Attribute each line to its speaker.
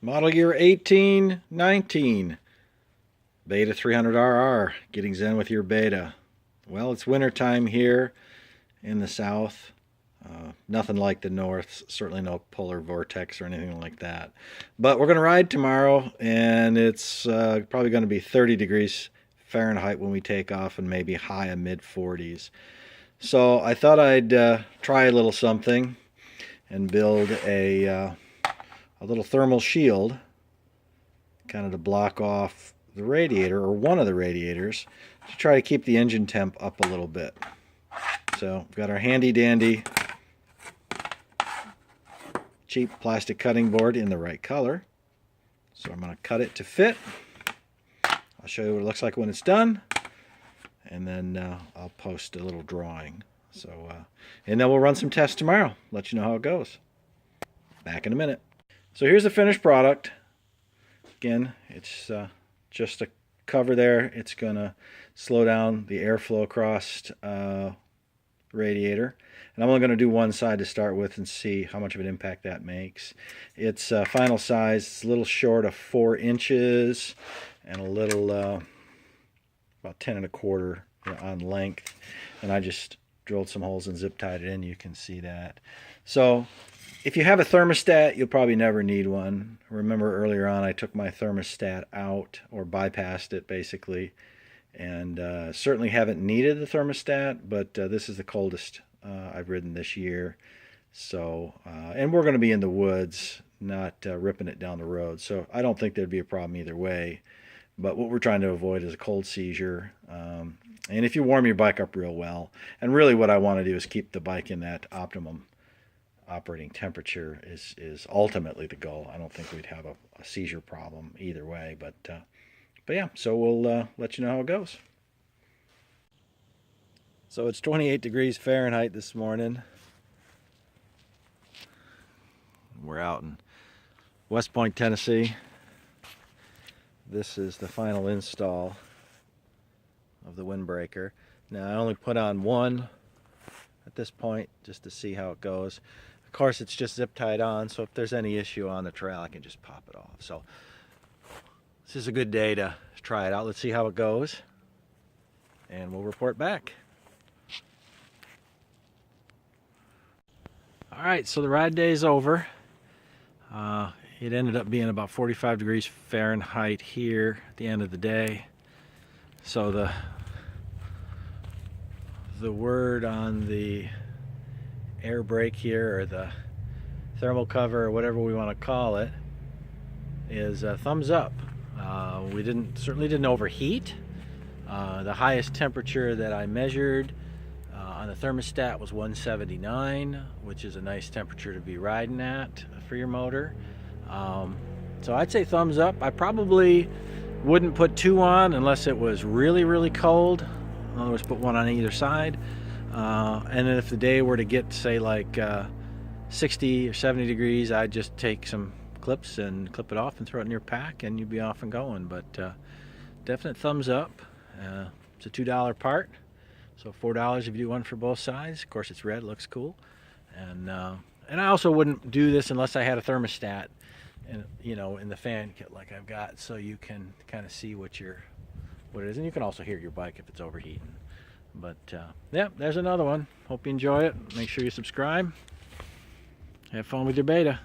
Speaker 1: Model year 1819. Beta 300RR. Getting zen with your beta. Well, it's wintertime here in the south. Nothing like the north. Certainly no polar vortex or anything like that. But we're going to ride tomorrow, and it's probably going to be 30 degrees Fahrenheit when we take off, and maybe high of mid-40s. So I thought I'd try a little something and build a little thermal shield, kind of to block off the radiator, or one of the radiators, to try to keep the engine temp up a little bit. So we've got our handy dandy cheap plastic cutting board in the right color. So I'm going to cut it to fit. I'll show you what it looks like when it's done, and then I'll post a little drawing. So and then we'll run some tests tomorrow, let you know how it goes. Back in a minute. So here's the finished product. Again, it's just a cover there. It's going to slow down the airflow across radiator. And I'm only going to do one side to start with and see how much of an impact that makes. It's final size. It's a little short of 4 inches and a little about 10 1/4 on length. And I just drilled some holes and zip tied it in. You can see that. So if you have a thermostat, you'll probably never need one. Remember earlier on I took my thermostat out, or bypassed it basically, and certainly haven't needed the thermostat, but this is the coldest I've ridden this year. So and we're going to be in the woods, not ripping it down the road, so I don't think there'd be a problem either way. But what we're trying to avoid is a cold seizure. And if you warm your bike up real well, and really what I want to do is keep the bike in that optimum operating temperature is ultimately the goal. I don't think we'd have a seizure problem either way, but yeah, so we'll let you know how it goes. So it's 28 degrees Fahrenheit this morning. We're out in West Point, Tennessee. This is the final install of the windbreaker. Now I only put on one at this point just to see how it goes. Of course, it's just zip tied on, so if there's any issue on the trail, I can just pop it off. So this is a good day to try it out. Let's see how it goes, and we'll report back. All right, so the ride day is over. It ended up being about 45 degrees Fahrenheit here at the end of the day. So the word on the air brake here, or the thermal cover, or whatever we want to call it, is thumbs up. We certainly didn't overheat. The highest temperature that I measured on the thermostat was 179, which is a nice temperature to be riding at for your motor. So I'd say thumbs up. I probably wouldn't put 2 on unless it was really, really cold. In other words, put 1 on either side. And then if the day were to get, say, like 60 or 70 degrees, I'd just take some clips and clip it off and throw it in your pack, and you'd be off and going. But definite thumbs up. It's a $2 part, so $4 if you do one for both sides. Of course, it's red, looks cool. And I also wouldn't do this unless I had a thermostat, and in the fan kit like I've got, so you can kind of see what it is, and you can also hear your bike if it's overheating. But yeah, there's another one. Hope you enjoy it. Make sure you subscribe. Have fun with your beta.